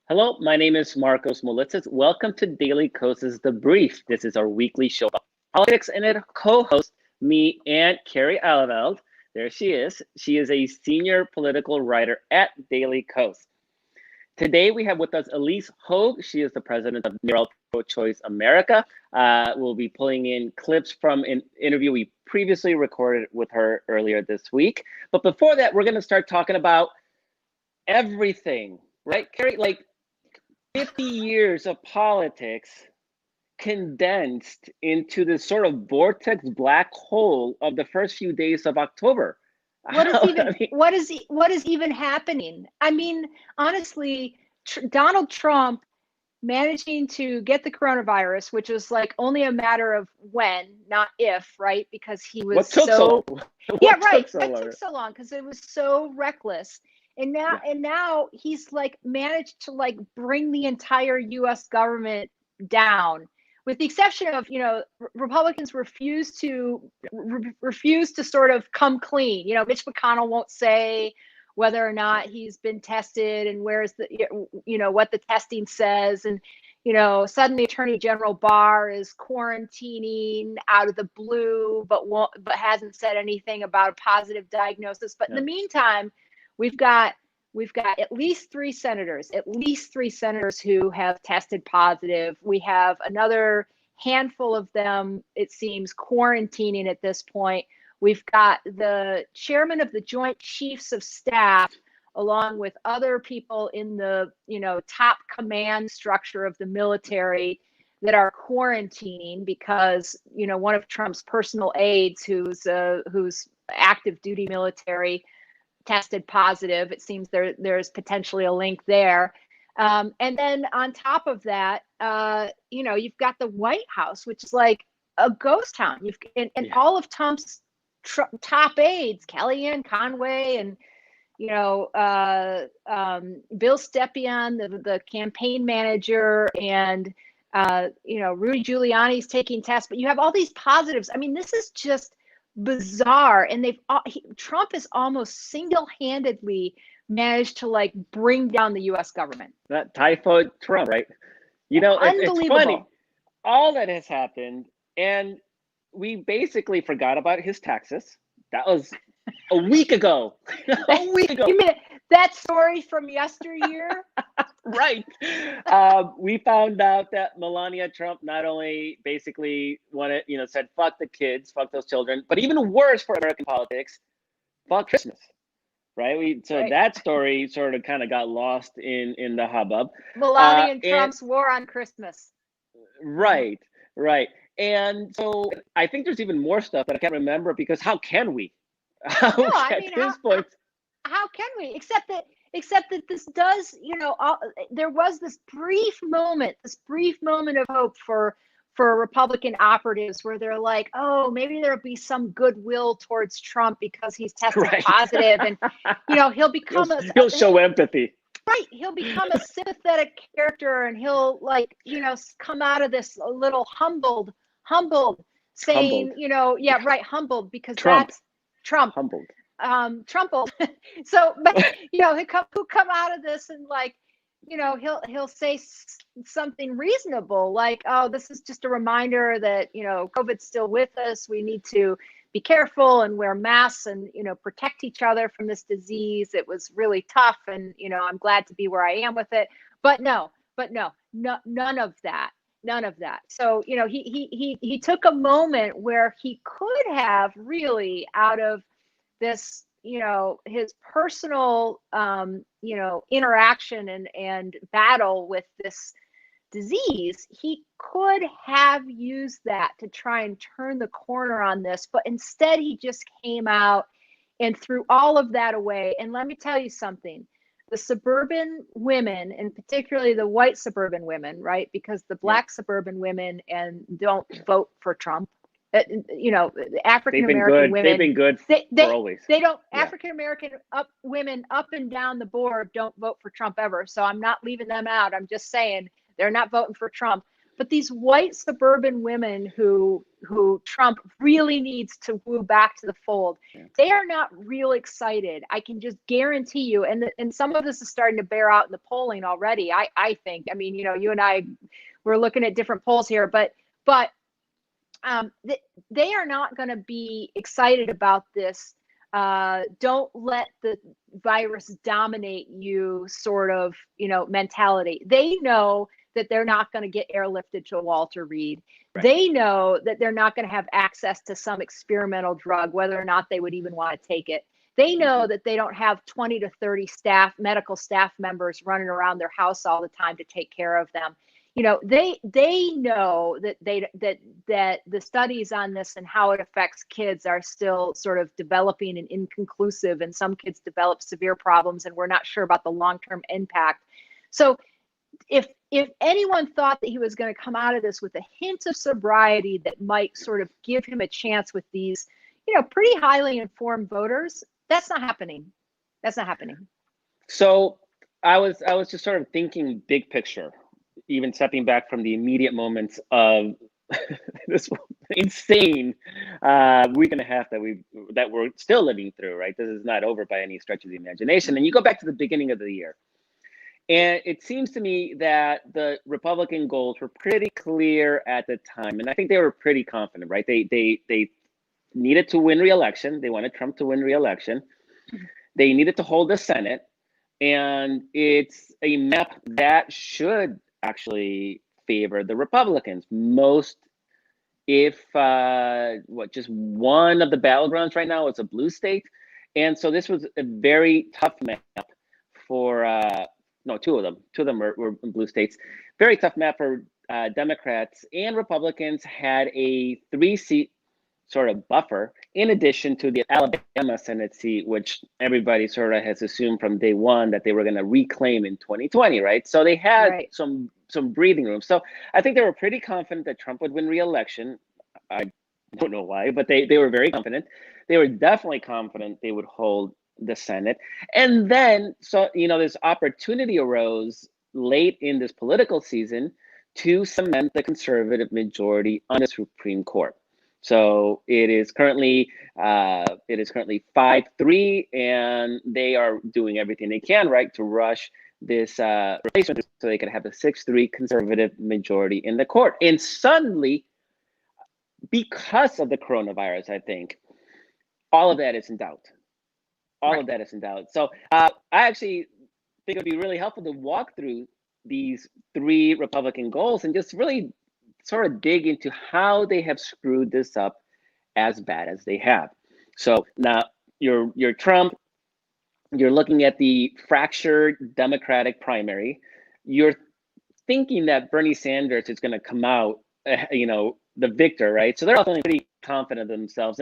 Hello, my name is Markos Moulitsas. Welcome to Daily Coast's The Brief. This is our weekly show about politics, and it co-hosts me and Kerry Eleveld. There she is. She is a senior political writer at Daily Coast. Today we have with us Ilyse Hogue. She is the president of NARAL Pro-Choice America. We'll be pulling in clips from an interview we previously recorded with her earlier this week. But before that, we're going to start talking about everything, right, Kerry? Like 50 years of politics condensed into this sort of vortex black hole of the first few days of October. What is even happening? I mean, honestly, Donald Trump managing to get the coronavirus, which was like only a matter of when, not if, right? Because he was what took so long? Yeah, right. It took so long because it was so reckless. And now he's like managed to like bring the entire US government down, with the exception of, Republicans refuse to sort of come clean. Mitch McConnell won't say whether or not he's been tested and where's the, what the testing says. And, suddenly Attorney General Barr is quarantining out of the blue, but hasn't said anything about a positive diagnosis. But in the meantime, we've got at least three senators who have tested positive. We have another handful of them, it seems, quarantining at this point. We've got the chairman of the Joint Chiefs of Staff, along with other people in the, top command structure of the military, that are quarantining because, one of Trump's personal aides, who's active duty military, tested positive. It seems there's potentially a link there. And then on top of that, you've got the White House, which is like a ghost town. All of Trump's top aides, Kellyanne Conway and, Bill Stepien, the campaign manager, and, Rudy Giuliani's taking tests. But you have all these positives. I mean, this is just bizarre. And Trump has almost single-handedly managed to like bring down the US government. That typhoid Trump, right? It's funny. All that has happened, and we basically forgot about his taxes. That was a week ago. A week ago. You mean that story from yesteryear? Right. We found out that Melania Trump not only basically said, fuck the kids, fuck those children, but even worse for American politics, fuck Christmas. Right. That story sort of kind of got lost in the hubbub. Melania and Trump's war on Christmas. Right. And so I think there's even more stuff that I can't remember, because how can we? How can we? Except that this does, there was this brief moment of hope for Republican operatives where they're like, oh, maybe there'll be some goodwill towards Trump because he's tested positive, and he'll show empathy. Right, he'll become a sympathetic character, and he'll come out of this a little humbled, saying, humbled, because that's Trump. Humbled. Trumpled. So, but he'll come out of this and he'll say something reasonable, like, oh, this is just a reminder that COVID's still with us. We need to be careful and wear masks and protect each other from this disease. It was really tough, and I'm glad to be where I am with it. But no, none of that. So he took a moment where he could have really, out of this, his personal, interaction and battle with this disease, he could have used that to try and turn the corner on this. But instead, he just came out and threw all of that away. And let me tell you something. The suburban women, and particularly the white suburban women, right? Because the black suburban women and don't vote for Trump. African American women. They've been good for always. They don't. African American women up and down the board don't vote for Trump ever. So I'm not leaving them out. I'm just saying they're not voting for Trump. But these white suburban women who Trump really needs to woo back to the fold, they are not real excited. I can just guarantee you. And some of this is starting to bear out in the polling already. I think. I mean, you know, you and I, we're looking at different polls here, but they are not going to be excited about this. Don't let the virus dominate you sort of, you know, mentality. They know that they're not going to get airlifted to Walter Reed. Right. They know that they're not going to have access to some experimental drug, whether or not they would even want to take it. They know that they don't have 20 to 30 medical staff members running around their house all the time to take care of them. You know, they know that that the studies on this and how it affects kids are still sort of developing and inconclusive, and some kids develop severe problems, and we're not sure about the long-term impact. So if anyone thought that he was going to come out of this with a hint of sobriety that might sort of give him a chance with these, you know, pretty highly informed voters, that's not happening. That's not happening. So I was just sort of thinking big picture, even stepping back from the immediate moments of this insane week and a half that we're still living through, right? This is not over by any stretch of the imagination. And you go back to the beginning of the year, and it seems to me that the Republican goals were pretty clear at the time, and I think they were pretty confident, right? They needed to win re-election. They wanted Trump to win re-election. They needed to hold the Senate, and it's a map that should actually favor the Republicans. Most, if just one of the battlegrounds right now is a blue state, and so this was a very tough map for no, two of them were blue states. Very tough map for Democrats, and Republicans had a 3-seat sort of buffer in addition to the Alabama Senate seat, which everybody sort of has assumed from day one that they were going to reclaim in 2020, right? So they had some breathing room. So I think they were pretty confident that Trump would win re-election. I don't know why, but they were very confident. They were definitely confident they would hold the Senate. And then, so, you know, this opportunity arose late in this political season to cement the conservative majority on the Supreme Court. So it is currently 5-3, and they are doing everything they can, right, to rush this replacement so they can have a 6-3 conservative majority in the court. And suddenly, because of the coronavirus, I think all of that is in doubt. All of that is in doubt. So I actually think it would be really helpful to walk through these 3 Republican goals and just really sort of dig into how they have screwed this up as bad as they have. So now you're Trump, you're looking at the fractured Democratic primary. You're thinking that Bernie Sanders is going to come out, you know, the victor, right? So they're feeling pretty confident of themselves.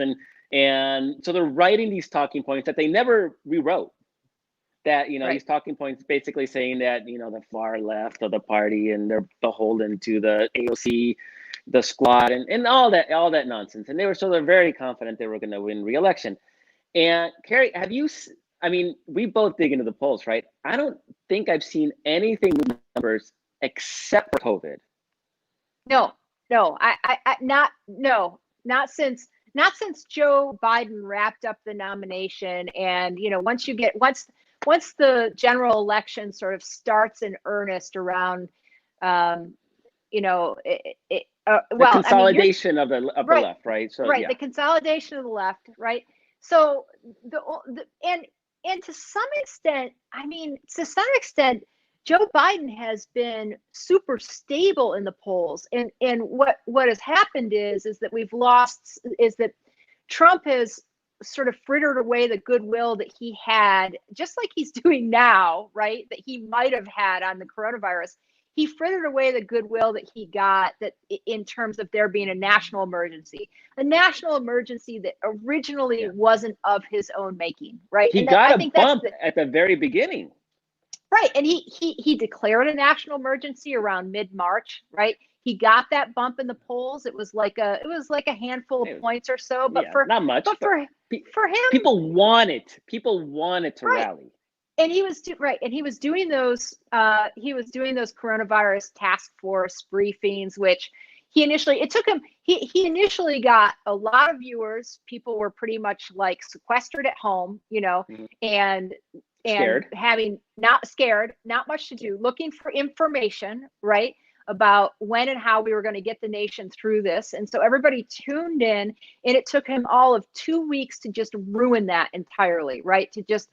And so they're writing these talking points that they never rewrote. That, you know, these talking points basically saying that, you know, the far left of the party and they're beholden to the AOC, the squad, and all that nonsense. And they're very confident they were going to win re-election. And Kerry, I mean, we both dig into the polls, right? I don't think I've seen anything with numbers except for COVID. Not since Joe Biden wrapped up the nomination. And, you know, once the general election sort of starts in earnest around, you know, the consolidation of the left, right? So, the consolidation of the left, right? So and to some extent, Joe Biden has been super stable in the polls, and what has happened is that Trump has sort of frittered away the goodwill that he had, just like he's doing now, right? That he might have had on the coronavirus. He frittered away the goodwill that he got, that in terms of there being a national emergency that originally wasn't of his own making, right? He got a bump at the very beginning. Right, and he declared a national emergency around mid-March, right? He got that bump in the polls. It was like a handful of points or so, but not much. But for him, people wanted to rally. And he was right, and he was doing those coronavirus task force briefings, which he initially got a lot of viewers. People were pretty much like sequestered at home, and Scared. having not much to do, looking for information, right, about when and how we were going to get the nation through this. And so everybody tuned in, and it took him all of 2 weeks to just ruin that entirely, right? To just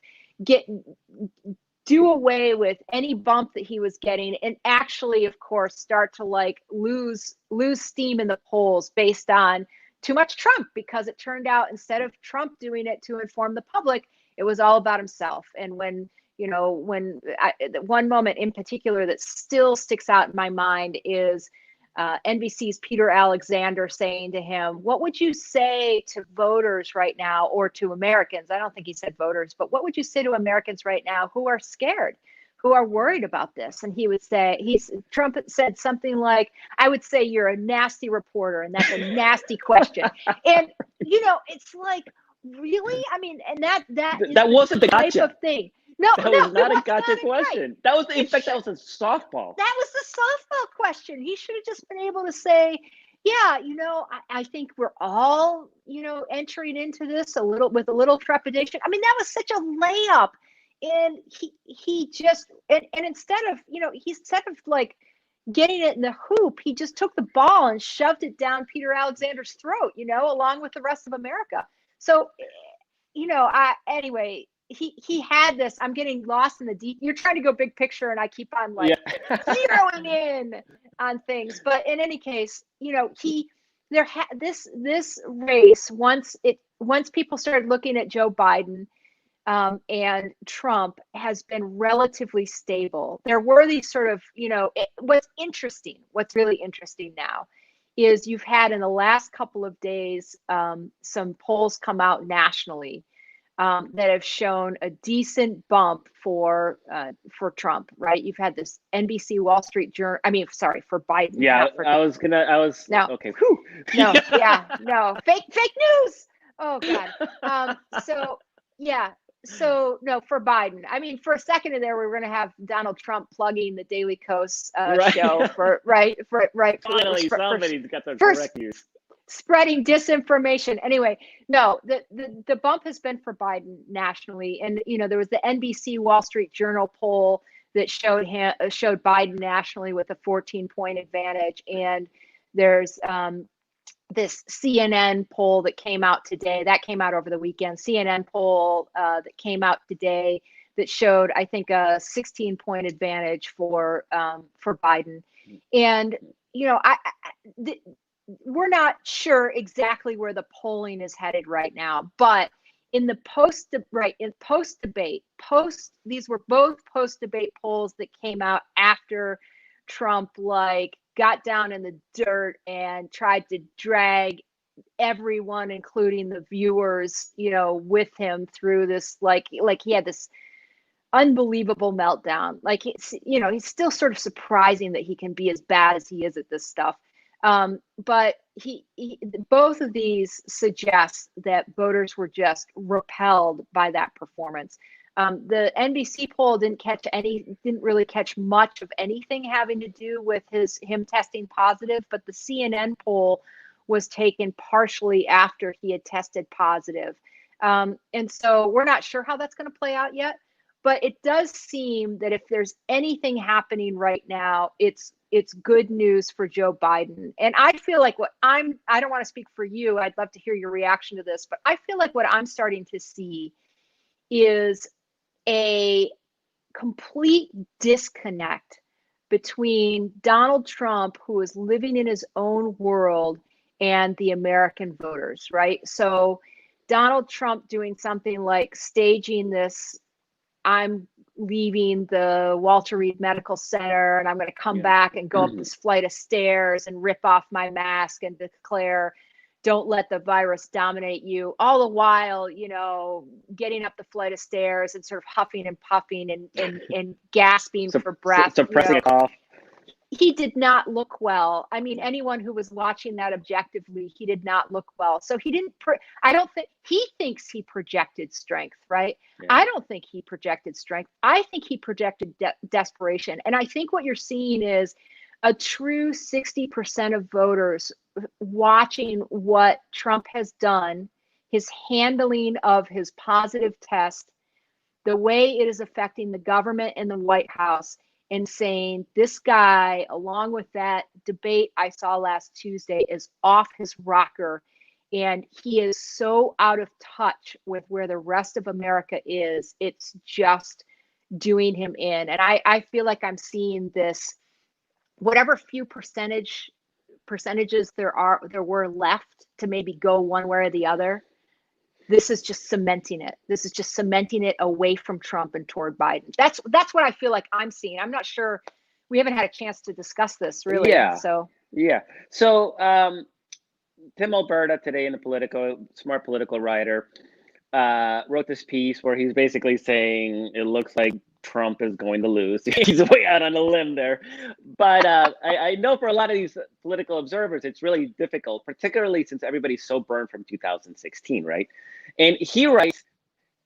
do away with any bump that he was getting, and actually, of course, start to like lose steam in the polls based on too much Trump, because it turned out instead of Trump doing it to inform the public, it was all about himself. And when one moment in particular that still sticks out in my mind is NBC's Peter Alexander saying to him, "What would you say to voters right now, or to Americans?" I don't think he said voters, but what would you say to Americans right now who are scared, who are worried about this? And he would say, Trump said something like, "I would say you're a nasty reporter, and that's a nasty question." And it's like, really? I mean, and that wasn't the type gotcha of thing. No, that was not a gotcha not question. right. That was, in fact, that was a softball. That was the softball question. He should have just been able to say, "Yeah, I think we're all, entering into this with a little trepidation." I mean, that was such a layup. And he just, and instead of like getting it in the hoop, he just took the ball and shoved it down Peter Alexander's throat, along with the rest of America. So, anyway, he had this. I'm getting lost in the deep. You're trying to go big picture, and I keep on zeroing in on things. But in any case, this race, once people started looking at Joe Biden and Trump, has been relatively stable. There were these sort of, what's really interesting now is you've had in the last couple of days some polls come out nationally that have shown a decent bump for Trump, right? You've had this NBC Wall Street Journal. For Biden. Yeah, okay. Whew. No, no, fake news. Oh God. So no, for Biden. I mean, for a second in there, we were going to have Donald Trump plugging the Daily Kos show Finally, somebody's got the correct news. Spreading disinformation. Anyway, no, the bump has been for Biden nationally, and there was the NBC Wall Street Journal poll that showed Biden nationally with a 14-point advantage, and there's this CNN poll that came out today. That came out over the weekend. CNN poll that came out today that showed, I think, a 16-point advantage for Biden, and we're not sure exactly where the polling is headed right now, but in the post-debate, these were both post-debate polls that came out after Trump got down in the dirt and tried to drag everyone, including the viewers, with him through this, like he had this unbelievable meltdown. He's still sort of surprising that he can be as bad as he is at this stuff. But both of these suggest that voters were just repelled by that performance. The NBC poll didn't really catch much of anything having to do with him testing positive, but the CNN poll was taken partially after he had tested positive. And so we're not sure how that's going to play out yet, but it does seem that if there's anything happening right now, it's good news for Joe Biden. And I feel like I don't want to speak for you. I'd love to hear your reaction to this, but I feel like what I'm starting to see is a complete disconnect between Donald Trump, who is living in his own world, and the American voters, right? So Donald Trump doing something like staging this, I'm leaving the Walter Reed Medical Center and I'm going to come back and go up this flight of stairs and rip off my mask and declare, "Don't let the virus dominate you," all the while, getting up the flight of stairs and sort of huffing and puffing and gasping for breath. Suppressing a cough. he did not look well. I mean, anyone who was watching that objectively, he did not look well. So he didn't, I don't think, he thinks he projected strength, right? Yeah. I don't think he projected strength. I think he projected desperation. And I think what you're seeing is a true 60% of voters watching what Trump has done, his handling of his positive test, the way it is affecting the government and the White House, and saying this guy, along with that debate I saw last Tuesday, is off his rocker. And he is so out of touch with where the rest of America is. It's just doing him in. And I feel like I'm seeing this, whatever few percentages there were left to maybe go one way or the other. This is just cementing it. This is just cementing it away from Trump and toward Biden. That's what I feel like I'm seeing. I'm not sure. We haven't had a chance to discuss this really. Yeah. So Tim Alberta today in the Politico, smart political writer, wrote this piece where he's basically saying it looks like Trump is going to lose. He's way out on a limb there. But I know for a lot of these political observers, it's really difficult, particularly since everybody's so burned from 2016, right? And he writes,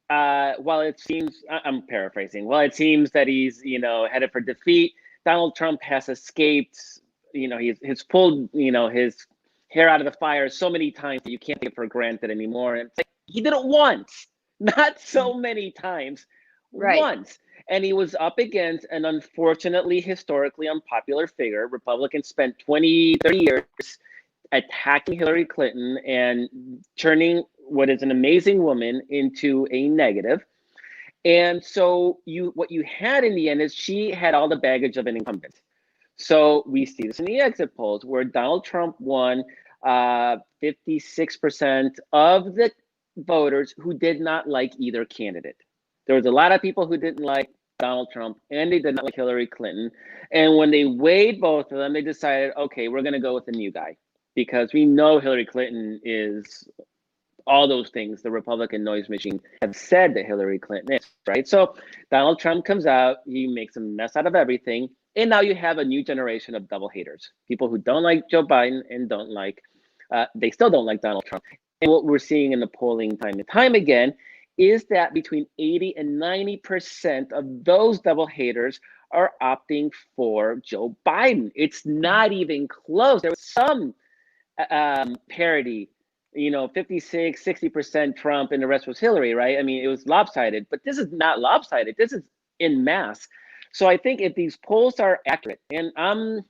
while it seems, I'm paraphrasing, while it seems that he's, headed for defeat, Donald Trump has escaped, he's pulled, his hair out of the fire so many times that you can't take it for granted anymore. And it's like, he did it once, not so many times, right. Once. And he was up against an unfortunately historically unpopular figure. Republicans spent 20, 30 years attacking Hillary Clinton and turning what is an amazing woman into a negative. And so what you had in the end is she had all the baggage of an incumbent. So we see this in the exit polls where Donald Trump won 56% of the voters who did not like either candidate. There was a lot of people who didn't like Donald Trump and they did not like Hillary Clinton. And when they weighed both of them, they decided, okay, we're going to go with the new guy because we know Hillary Clinton is all those things the Republican noise machine have said that Hillary Clinton is, right? So Donald Trump comes out, he makes a mess out of everything. And now you have a new generation of double haters, people who don't like Joe Biden and they still don't like Donald Trump. And what we're seeing in the polling time and time again is that between 80 and 90% of those double haters are opting for Joe Biden. It's not even close. There was some parity, 56, 60% Trump and the rest was Hillary, right? I mean, it was lopsided, but this is not lopsided. This is en masse. So I think if these polls are accurate, and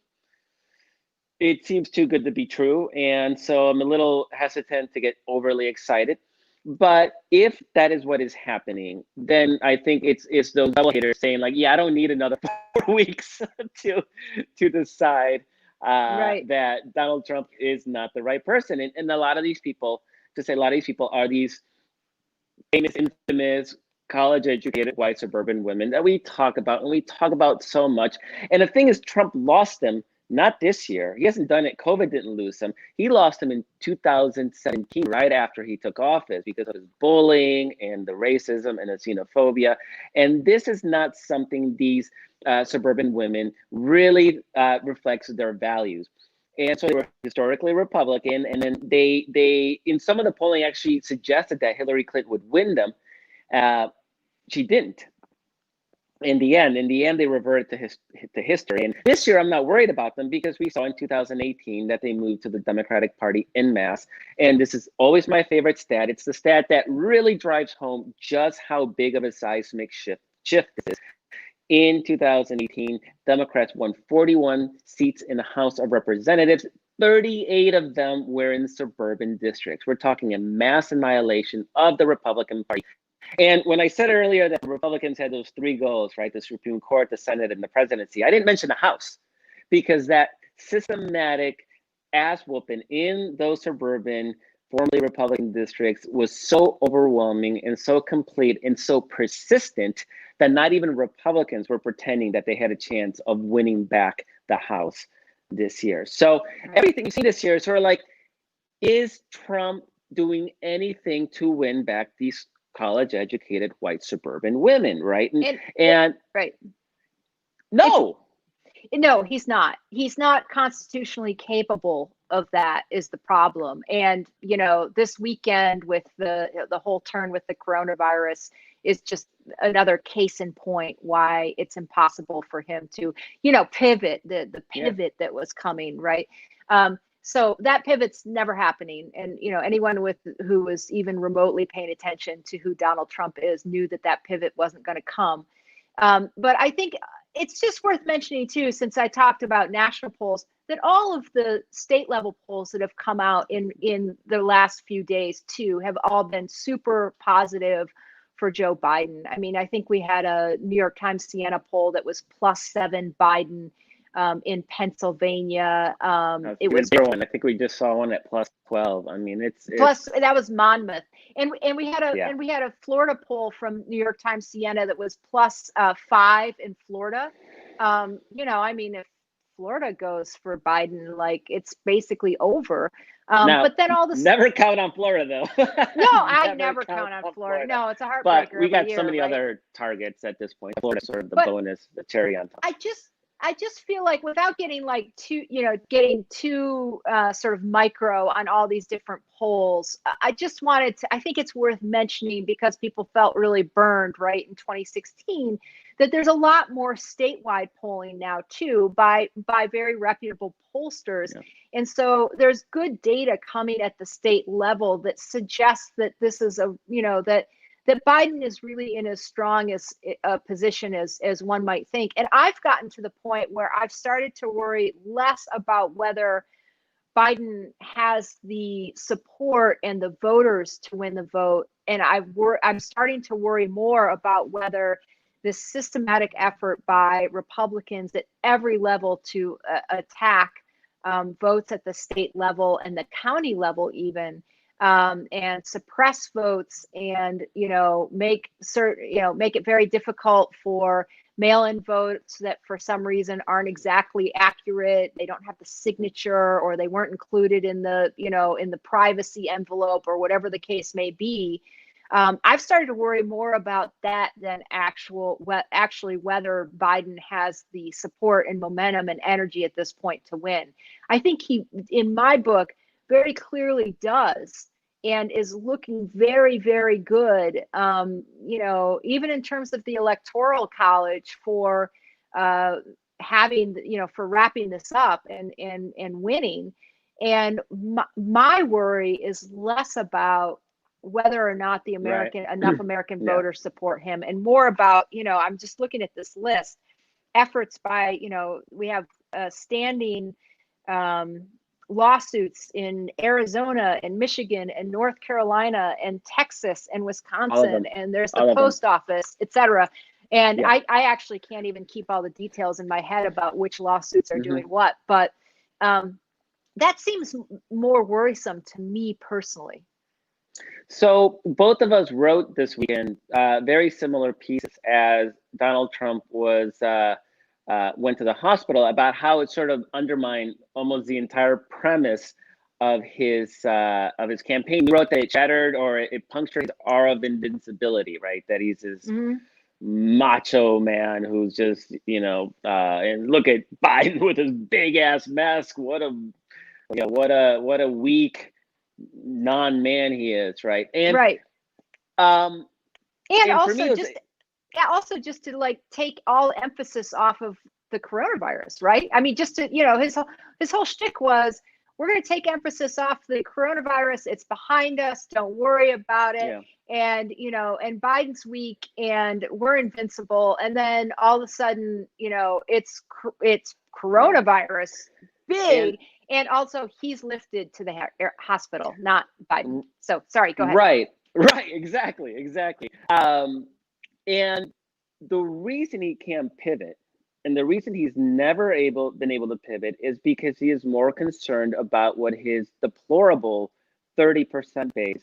it seems too good to be true, and so I'm a little hesitant to get overly excited. But if that is what is happening, then I think it's those double haters saying like, yeah, I don't need another 4 weeks to decide right. that Donald Trump is not the right person. And a lot of these people, are these famous, infamous, college-educated white suburban women that we talk about, and we talk about so much. And the thing is, Trump lost them. Not this year. He hasn't done it. COVID didn't lose him. He lost him in 2017, right after he took office, because of his bullying and the racism and the xenophobia. And this is not something these suburban women really reflects their values. And so they were historically Republican. And then they in some of the polling actually suggested that Hillary Clinton would win them. She didn't. In the end, they reverted to history. And this year, I'm not worried about them because we saw in 2018 that they moved to the Democratic Party en masse. And this is always my favorite stat. It's the stat that really drives home just how big of a seismic shift this is. In 2018, Democrats won 41 seats in the House of Representatives. 38 of them were in suburban districts. We're talking a mass annihilation of the Republican Party. And when I said earlier that the Republicans had those three goals, right, the Supreme Court, the Senate, and the presidency, I didn't mention the House because that systematic ass whooping in those suburban, formerly Republican districts was so overwhelming and so complete and so persistent that not even Republicans were pretending that they had a chance of winning back the House this year. So everything you see this year is sort of like, is Trump doing anything to win back these college-educated white suburban women, right? And right. No. No, he's not. He's not constitutionally capable of that is the problem. And, you know, this weekend with the whole turn with the coronavirus is just another case in point why it's impossible for him to, you know, pivot, the pivot that was coming, right? So that pivot's never happening. And, you know, anyone who was even remotely paying attention to who Donald Trump is knew that that pivot wasn't going to come. But I think it's just worth mentioning too, since I talked about national polls, that all of the state level polls that have come out in the last few days too have all been super positive for Joe Biden. I mean, I think we had a New York Times Siena poll that was +7 Biden in Pennsylvania. It was one. I think we just saw one at +12. I mean, it's plus that was Monmouth, and we had a Florida poll from New York Times Siena that was +5 in Florida. You know, I mean, if Florida goes for Biden, like it's basically over. Now, but then all this never count on Florida though. No, I never count on Florida. No, it's a heartbreaker. But we got so many other targets at this point. Florida's sort of the bonus, the cherry on top. I just feel like without getting like too sort of micro on all these different polls, I just wanted to, I think it's worth mentioning because people felt really burned right in 2016 that there's a lot more statewide polling now too by very reputable pollsters. Yeah. And so there's good data coming at the state level that suggests that this is that Biden is really in as strong as a position as one might think. And I've gotten to the point where I've started to worry less about whether Biden has the support and the voters to win the vote. And I'm starting to worry more about whether this systematic effort by Republicans at every level to attack votes at the state level and the county level even, and suppress votes and, make it very difficult for mail-in votes that for some reason aren't exactly accurate. They don't have the signature or they weren't included in the, in the privacy envelope or whatever the case may be. I've started to worry more about that than actually whether Biden has the support and momentum and energy at this point to win. I think he, in my book, very clearly does and is looking very, very good, even in terms of the Electoral College for having, for wrapping this up and winning. And my worry is less about whether or not the enough American voters support him and more about, I'm just looking at this list, efforts by, we have standing lawsuits in Arizona and Michigan and North Carolina and Texas and Wisconsin, and there's the post office, et cetera. And I actually can't even keep all the details in my head about which lawsuits are doing what, but that seems more worrisome to me personally. So both of us wrote this weekend very similar pieces as Donald Trump was went to the hospital about how it sort of undermined almost the entire premise of his campaign. He wrote that it shattered or it punctured his aura of invincibility, right? That he's this macho man who's just, and look at Biden with his big ass mask. What a weak non-man he is, right? And right. And also just to like take all emphasis off of the coronavirus, right? I mean, just to, his whole shtick was, we're going to take emphasis off the coronavirus. It's behind us. Don't worry about it. Yeah. And, and Biden's weak and we're invincible. And then all of a sudden, it's coronavirus big. And also he's lifted to the hospital, not Biden. So sorry, go ahead. Right, exactly. And the reason he can't pivot and the reason he's never been able to pivot is because he is more concerned about what his deplorable 30% base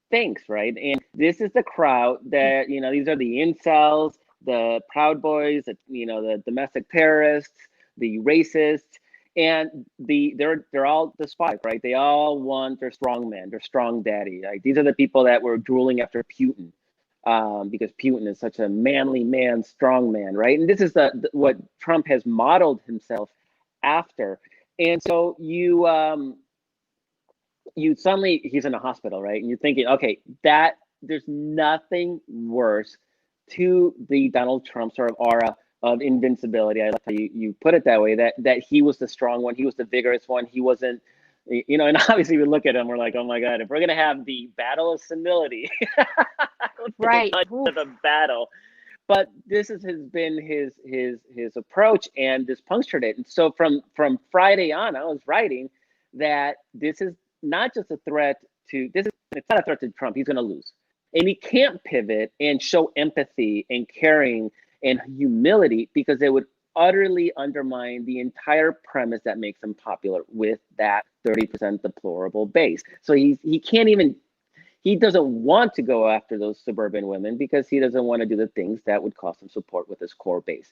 thinks, right? And this is the crowd that, these are the incels, the Proud Boys, the domestic terrorists, the racists. And they're all the spike, right? They all want their strong man, their strong daddy. Like these are the people that were drooling after Putin because Putin is such a manly man, strong man, right? And this is what Trump has modeled himself after. And so you suddenly, he's in a hospital, right? And you're thinking, okay, there's nothing worse to the Donald Trump sort of aura of invincibility. I like how you put it that way, that he was the strong one, he was the vigorous one, he wasn't, and obviously we look at him, we're like, oh my God, if we're gonna have the battle of senility, right, the battle. But this has been his approach, and this punctured it. And so from Friday on, I was writing that this is not just a threat it's not a threat to Trump. He's going to lose, and he can't pivot and show empathy and caring and humility, because it would utterly undermine the entire premise that makes him popular with that 30% deplorable base. So he can't even. He doesn't want to go after those suburban women because he doesn't want to do the things that would cost him support with his core base.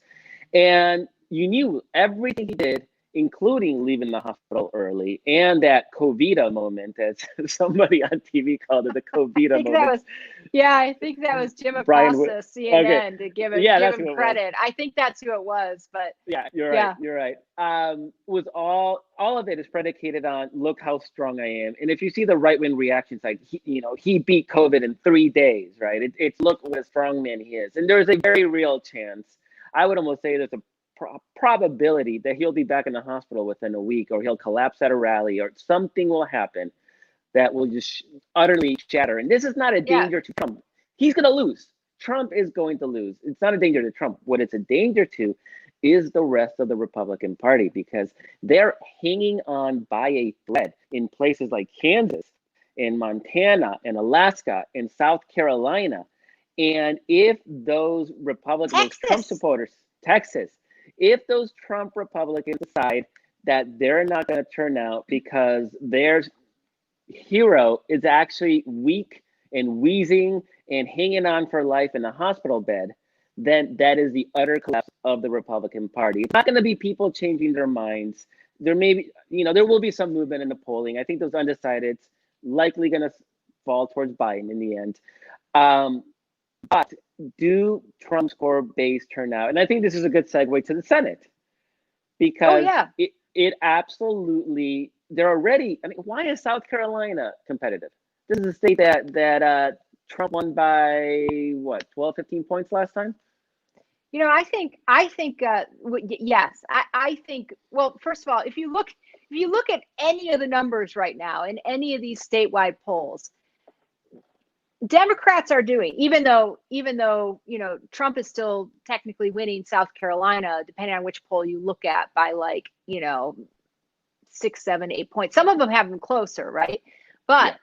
And you knew everything he did, including leaving the hospital early, and that Covida moment, as somebody on TV called it, the Covida moment. I think that was Jim Acosta, CNN, to give him credit. I think that's who it was, but yeah, you're right. Was all of it is predicated on, look how strong I am. And if you see the right-wing reactions, like he beat COVID in 3 days, right? It's look what a strong man he is. And there's a very real chance, I would almost say there's a probability that he'll be back in the hospital within a week, or he'll collapse at a rally, or something will happen that will just utterly shatter. And this is not a danger to Trump. He's going to lose. Trump is going to lose. It's not a danger to Trump. What it's a danger to is the rest of the Republican Party, because they're hanging on by a thread in places like Kansas, in Montana, in Alaska, in South Carolina. And if those Republicans, Trump supporters, Texas, if those Trump Republicans decide that they're not going to turn out because their hero is actually weak and wheezing and hanging on for life in a hospital bed, then that is the utter collapse of the Republican Party. It's not going to be people changing their minds. There may be, there will be some movement in the polling. I think those undecideds likely going to fall towards Biden in the end. But do Trump's core base turn out? And I think this is a good segue to the Senate, because it absolutely, they're already, why is South Carolina competitive? This is a state that Trump won by what, 12, 15 points last time? I think yes. I think, well, first of all, if you look at any of the numbers right now in any of these statewide polls, Democrats are doing, even though Trump is still technically winning South Carolina, depending on which poll you look at, by 6, 7, 8 points. Some of them have them closer, right? But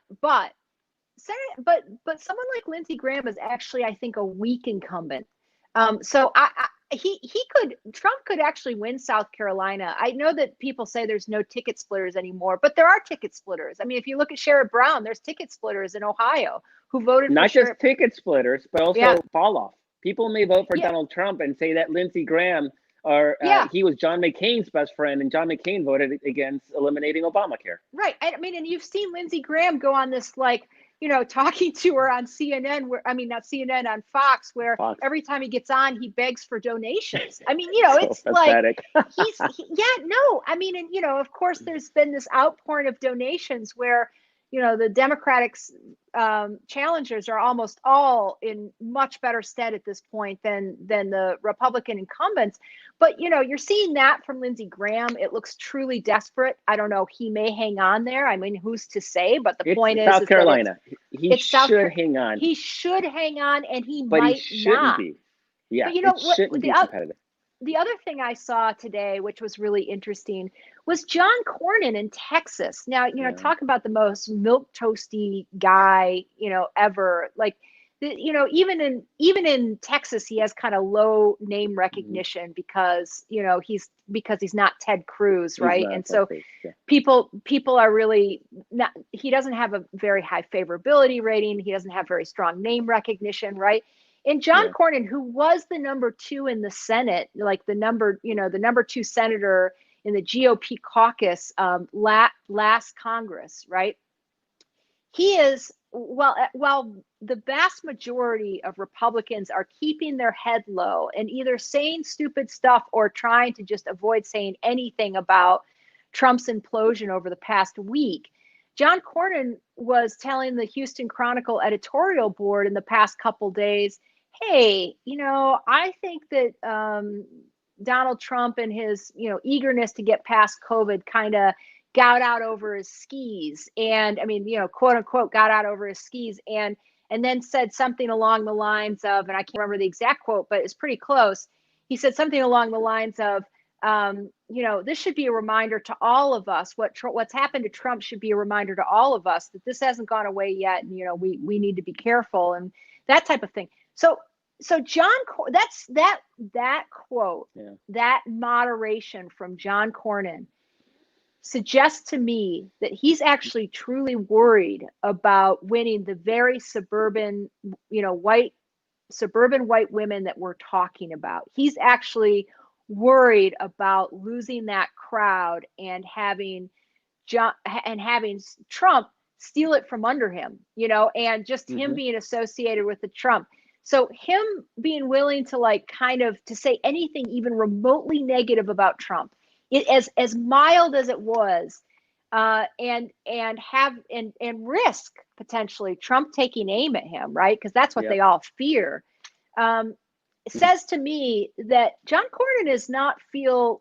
someone like Lindsey Graham is actually, I think, a weak incumbent. So Trump could actually win South Carolina. I know that people say there's no ticket splitters anymore, but there are ticket splitters. If you look at Sherrod Brown, there's ticket splitters in Ohio who voted not for just ticket splitters, but also fall off. People may vote for Donald Trump and say that Lindsey Graham, he was John McCain's best friend, and John McCain voted against eliminating Obamacare. Right. And you've seen Lindsey Graham go on this talking to her on CNN, not CNN, on Fox, where every time he gets on, he begs for donations. It's pathetic. Of course, there's been this outpouring of donations where, the Democratic challengers are almost all in much better stead at this point than the Republican incumbents. But, you're seeing that from Lindsey Graham. It looks truly desperate. I don't know. He may hang on there. Who's to say? But the point is South Carolina. He should hang on. He should hang on, and he but might he shouldn't not. be. Yeah, but it shouldn't be competitive. The other thing I saw today, which was really interesting, was John Cornyn in Texas. Now, talk about the most milquetoasty guy, ever. Even in Texas, he has kind of low name recognition because he's not Ted Cruz, right? And so people are really not. He doesn't have a very high favorability rating. He doesn't have very strong name recognition, right? And John Cornyn, who was the number 2 in the Senate, the number 2 senator in the GOP caucus last Congress, right? He is while the vast majority of Republicans are keeping their head low and either saying stupid stuff or trying to just avoid saying anything about Trump's implosion over the past week, John Cornyn was telling the Houston Chronicle editorial board in the past couple days, hey, I think that Donald Trump and his, eagerness to get past COVID kind of got out over his skis, and quote unquote got out over his skis, and then said something along the lines of, and I can't remember the exact quote, but it's pretty close. He said something along the lines of, this should be a reminder to all of us. What's happened to Trump should be a reminder to all of us that this hasn't gone away yet, and we need to be careful, and that type of thing. So that's that quote, that moderation from John Cornyn suggests to me that he's actually truly worried about winning the very suburban white women that we're talking about. He's actually worried about losing that crowd and having Trump steal it from under him, and just him being associated with the Trump. So him being willing to to say anything even remotely negative about Trump, it as mild as it was, and risk potentially Trump taking aim at him, right? Because that's what they all fear. Says to me that John Cornyn does not feel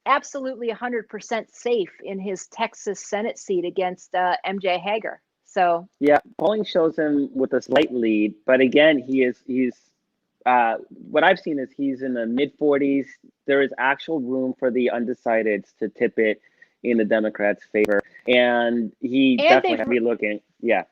absolutely 100% safe in his Texas Senate seat against MJ Hager. So yeah, polling shows him with a slight lead, but again, he's what I've seen is he's in the mid 40s. There is actual room for the undecideds to tip it in the Democrats' favor, and definitely have to be looking. Yeah.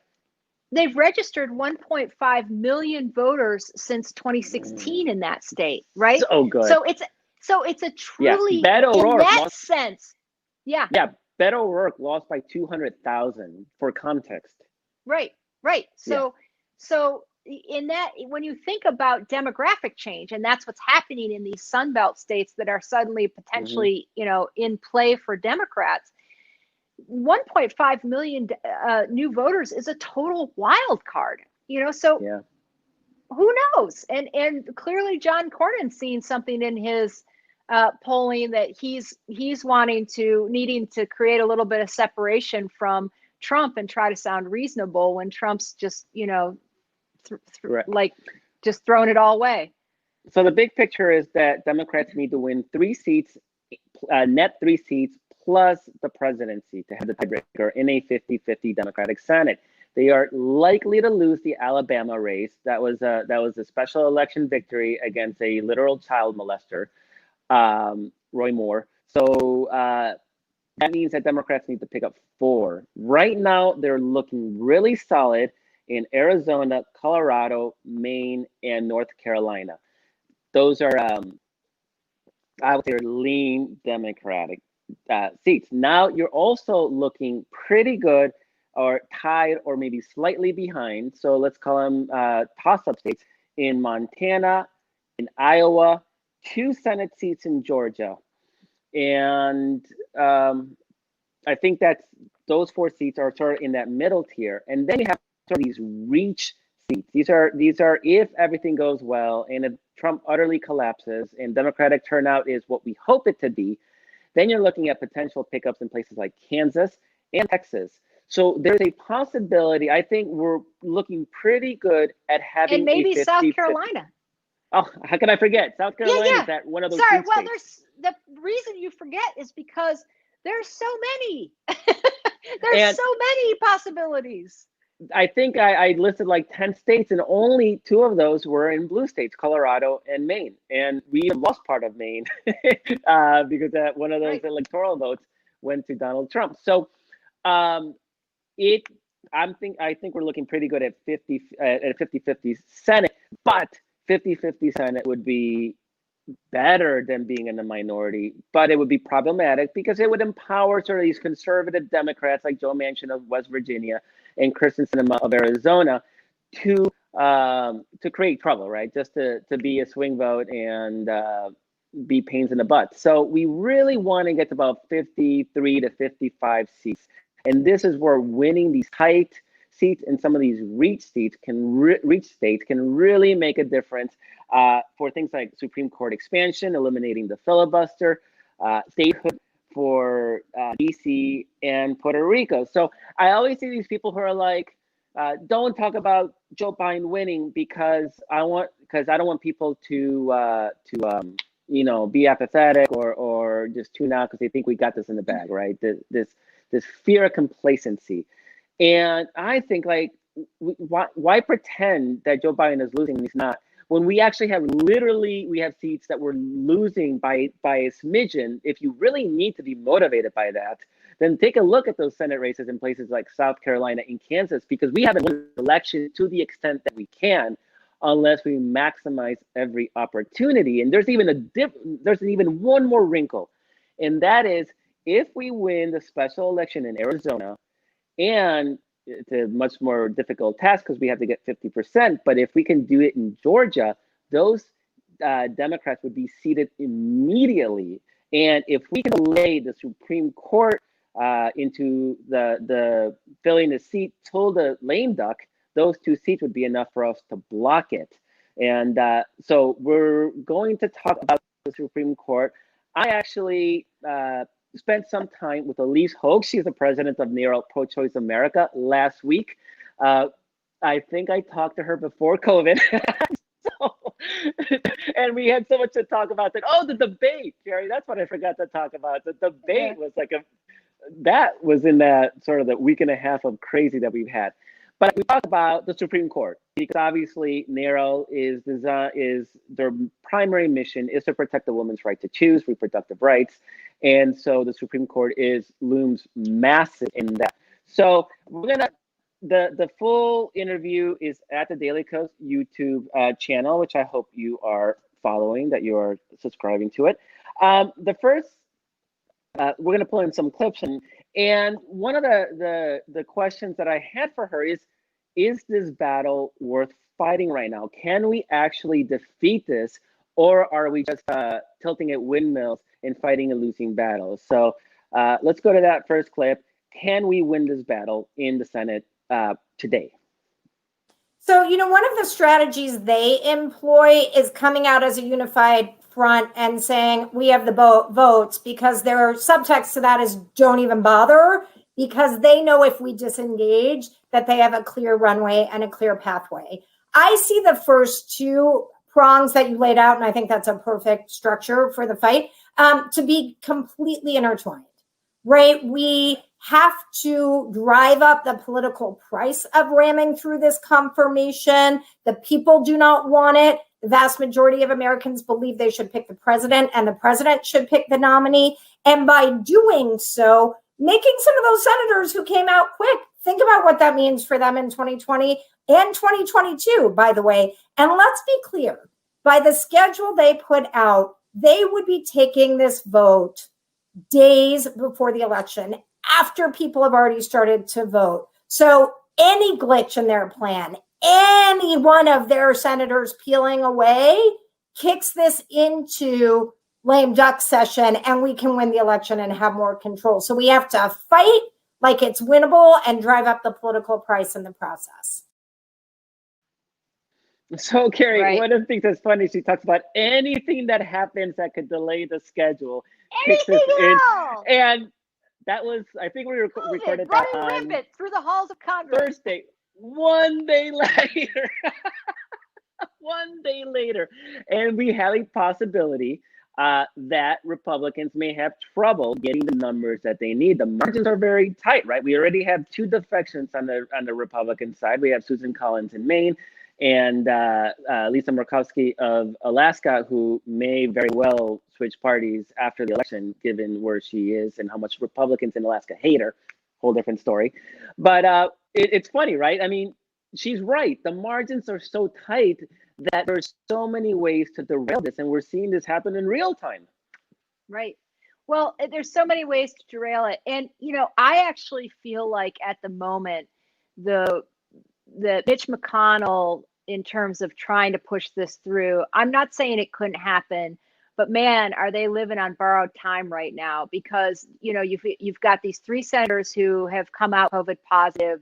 They've registered 1.5 million voters since 2016 in that state, right? Oh, good. So it's a truly, Beto in O'Rourke that lost, sense. Yeah. Yeah, Beto O'Rourke lost by 200,000 for context. Right. So in that, when you think about demographic change, and that's what's happening in these Sunbelt states that are suddenly potentially, in play for Democrats, 1.5 million new voters is a total wild card, so who knows? And clearly John Cornyn's seen something in his polling that he's needing to create a little bit of separation from Trump and try to sound reasonable when Trump's just, just throwing it all away. So the big picture is that Democrats need to win 3 seats, net 3 seats, plus the presidency to have the tiebreaker in a 50-50 Democratic Senate. They are likely to lose the Alabama race. That was a special election victory against a literal child molester, Roy Moore. So that means that Democrats need to pick up 4. Right now, they're looking really solid in Arizona, Colorado, Maine, and North Carolina. Those are, I would say, lean Democratic seats. Now you're also looking pretty good, or tied, or maybe slightly behind. So let's call them toss-up states in Montana, in Iowa, 2 Senate seats in Georgia, and I think those 4 seats are sort of in that middle tier. And then you have sort of these reach seats. These are if everything goes well and if Trump utterly collapses and Democratic turnout is what we hope it to be, then you're looking at potential pickups in places like Kansas and Texas. So there's a possibility. I think we're looking pretty good at having, and maybe a 50, South Carolina. Oh, how can I forget? South Carolina is that one of those. Sorry, well, states. The reason you forget is because there's so many. There's so many possibilities. I think I listed like 10 states, and only 2 of those were in blue states, Colorado and Maine. And we lost part of Maine because one of those electoral votes went to Donald Trump. So I think we're looking pretty good at 50-50 Senate, but 50-50 Senate would be better than being in the minority, but it would be problematic because it would empower sort of these conservative Democrats like Joe Manchin of West Virginia and Kristen Sinema of Arizona to create trouble, right? Just to be a swing vote and be pains in the butt. So we really want to get to about 53 to 55 seats. And this is where winning these tight seats in some of these reach states can really make a difference for things like Supreme Court expansion, eliminating the filibuster, statehood for DC and Puerto Rico. So I always see these people who are like, don't talk about Joe Biden winning because I don't want people to be apathetic or just tune out because they think we got this in the bag, right? This fear of complacency. And I think, like, why pretend that Joe Biden is losing and he's not? When we actually have seats that we're losing by a smidgen. If you really need to be motivated by that, then take a look at those Senate races in places like South Carolina and Kansas, because we haven't won the election to the extent that we can unless we maximize every opportunity. And there's even one more wrinkle, and that is if we win the special election in Arizona, and it's a much more difficult task because we have to get 50%, but if we can do it in Georgia, those Democrats would be seated immediately. And if we can delay the Supreme Court into the filling the seat till the lame duck, those two seats would be enough for us to block it. And so we're going to talk about the Supreme Court. I actually spent some time with Ilyse Hogue. She's the president of NARAL Pro-Choice America last week. I think I talked to her before COVID. And we had so much to talk about that. Oh, the debate, Kerry, that's what I forgot to talk about. The debate was that was in that sort of the week and a half of crazy that we've had. But we talk about the Supreme Court because obviously NARAL is their primary mission is to protect the woman's right to choose reproductive rights, and so the Supreme Court looms massive in that. So the full interview is at the Daily Kos YouTube channel, which I hope you are following, that you are subscribing to it. The first we're going to pull in some clips, and one of the questions that I had for her is this battle worth fighting right now? Can we actually defeat this, or are we just tilting at windmills and fighting a losing battle? So let's go to that first clip. Can we win this battle in the Senate today? So, one of the strategies they employ is coming out as a unified front and saying we have the votes, because their subtext to that is don't even bother, because they know if we disengage that they have a clear runway and a clear pathway. I see the first two prongs that you laid out, and I think that's a perfect structure for the fight, to be completely intertwined, right? We have to drive up the political price of ramming through this confirmation. The people do not want it. The vast majority of Americans believe they should pick the president, and the president should pick the nominee. And by doing so, making some of those senators who came out quick, think about what that means for them in 2020 and 2022, by the way. And let's be clear, by the schedule they put out, they would be taking this vote days before the election, after people have already started to vote. So any glitch in their plan, any one of their senators peeling away, kicks this into lame duck session, and we can win the election and have more control. So we have to fight like it's winnable and drive up the political price in the process. So, Kerry, one of the things that's funny, she talks about anything that happens that could delay the schedule. Anything else! And that was, I think we recorded that on Ribbit through the halls of Congress. Thursday, one day later. One day later. And we have a possibility that Republicans may have trouble getting the numbers that they need. The margins are very tight, right? We already have two defections on the Republican side. We have Susan Collins in Maine and Lisa Murkowski of Alaska, who may very well switch parties after the election, given where she is and how much Republicans in Alaska hate her. Whole different story. But it's funny, right? I mean, she's right. The margins are so tight that there's so many ways to derail this, and we're seeing this happen in real time. Right. Well, there's so many ways to derail it. And, I actually feel like at the moment, the Mitch McConnell, in terms of trying to push this through, I'm not saying it couldn't happen, but man, are they living on borrowed time right now? Because, you've got these three senators who have come out COVID positive.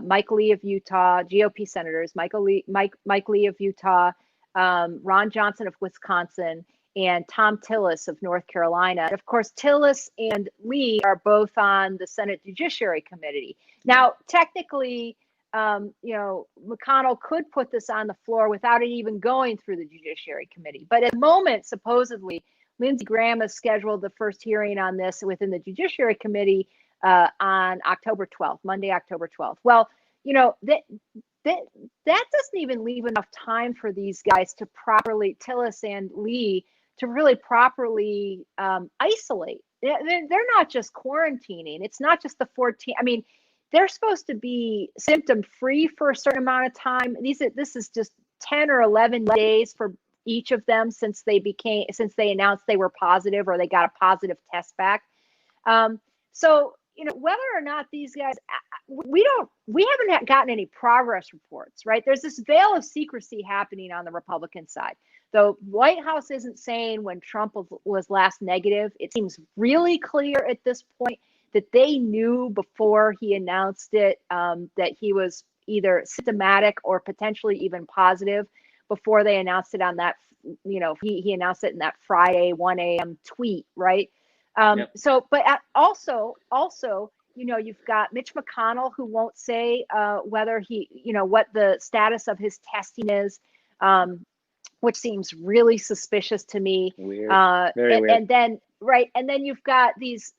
Mike Lee of Utah, GOP senators, Mike Lee of Utah, Ron Johnson of Wisconsin, and Tom Tillis of North Carolina. And of course, Tillis and Lee are both on the Senate Judiciary Committee. Now, technically, McConnell could put this on the floor without it even going through the Judiciary Committee. But at the moment, supposedly, Lindsey Graham has scheduled the first hearing on this within the Judiciary Committee on October 12th, Monday, October 12th. Well, that doesn't even leave enough time for these guys to properly, Tillis and Lee, to really properly isolate. They're not just quarantining. It's not just the 14. I mean, they're supposed to be symptom free for a certain amount of time. This is just 10 or 11 days for each of them since they announced they were positive or they got a positive test back. So, whether or not these guys, we haven't gotten any progress reports, right? There's this veil of secrecy happening on the Republican side. The White House isn't saying when Trump was last negative. It seems really clear at this point that they knew before he announced it that he was either symptomatic or potentially even positive before they announced it on that, he announced it in that Friday 1 a.m. tweet, right? Yep. So, but also, you've got Mitch McConnell who won't say whether what the status of his testing is, which seems really suspicious to me. Weird. Very weird. And then you've got these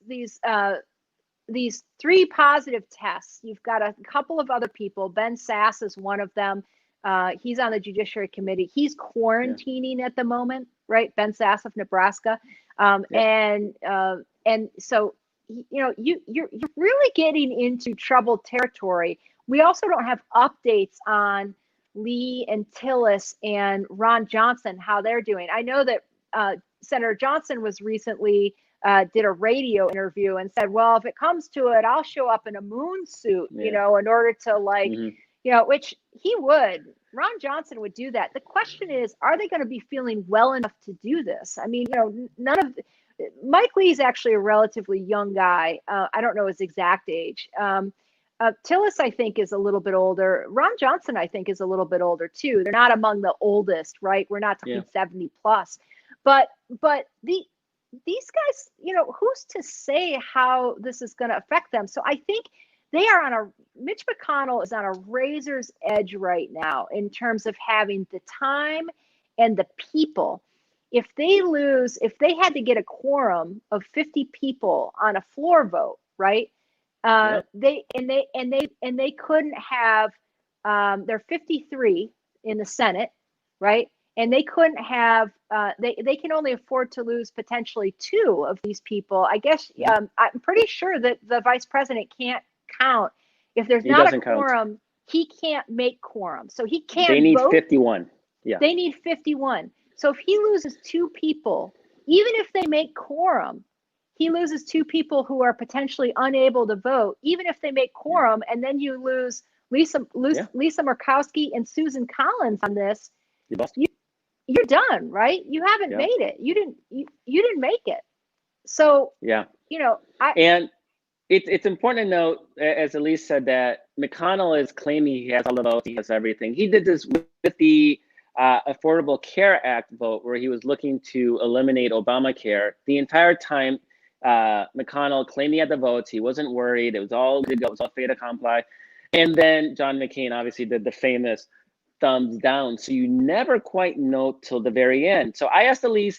3 positive tests. You've got a couple of other people. Ben Sasse is one of them. He's on the Judiciary Committee. He's quarantining at the moment, right? Ben Sasse of Nebraska. And so, you're really getting into troubled territory. We also don't have updates on Lee and Tillis and Ron Johnson, how they're doing. I know that Senator Johnson was recently did a radio interview and said, well, if it comes to it, I'll show up in a moon suit, in order to which he would. Ron Johnson would do that. The question is, are they going to be feeling well enough to do this? I mean, Mike Lee's actually a relatively young guy. I don't know his exact age. Tillis, I think, is a little bit older. Ron Johnson, I think, is a little bit older too. They're not among the oldest, right? We're not talking 70 plus. But these guys, who's to say how this is going to affect them? So I think they are Mitch McConnell is on a razor's edge right now in terms of having the time and the people. If they had to get a quorum of 50 people on a floor vote, right? They couldn't have, they're 53 in the Senate, right? And they couldn't have, they can only afford to lose potentially 2 of these people. I guess I'm pretty sure that the vice president can't count. If there's not a quorum, he can't make quorum. So he can't vote. They need 51. Yeah. They need 51. So if he loses 2 people, even if they make quorum, he loses 2 people who are potentially unable to vote, even if they make quorum, and then you lose Lisa Murkowski and Susan Collins on this, you're done, right? You haven't made it. You didn't make it. So and it's important to note, as Ilyse said, that McConnell is claiming he has all the votes, he has everything. He did this with the Affordable Care Act vote, where he was looking to eliminate Obamacare. The entire time, McConnell claimed he had the votes. He wasn't worried. It was all good. It was all fait accompli. And then John McCain obviously did the famous thumbs down. So you never quite know till the very end. So I asked Ilyse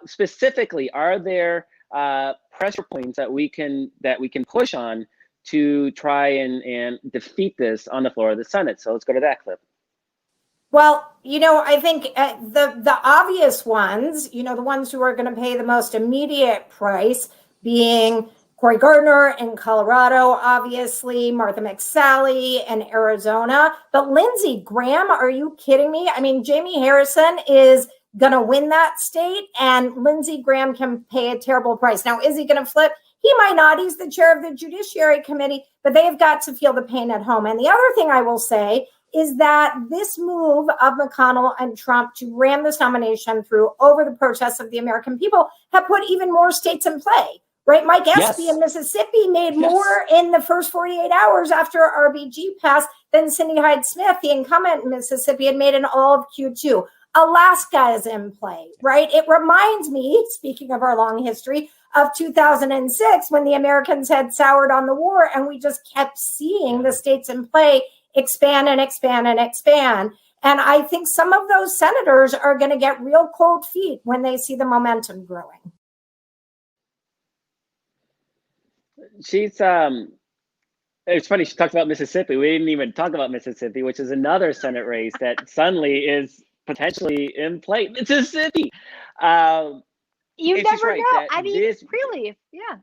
specifically, are there pressure points that we can push on to try and defeat this on the floor of the Senate? So let's go to that clip. Well, I think the obvious ones, the ones who are going to pay the most immediate price being Cory Gardner in Colorado, obviously, Martha McSally in Arizona. But Lindsey Graham, are you kidding me? I mean, Jamie Harrison is going to win that state, and Lindsey Graham can pay a terrible price. Now, is he going to flip? He might not. He's the chair of the Judiciary Committee, but they've got to feel the pain at home. And the other thing I will say is that this move of McConnell and Trump to ram this nomination through over the protests of the American people have put even more states in play, right? Mike Espy Yes. in Mississippi made more in the first 48 hours after RBG passed than Cindy Hyde-Smith, the incumbent in Mississippi, had made in all of Q2. Alaska is in play, right? It reminds me, speaking of our long history, of 2006 when the Americans had soured on the war and we just kept seeing the states in play expand and expand and expand. And I think some of those senators are going to get real cold feet when they see the momentum growing. She's it's funny, she talked about Mississippi. We didn't even talk about Mississippi, which is another Senate race that suddenly is potentially in play. Mississippi. You never know. I mean, really, yeah.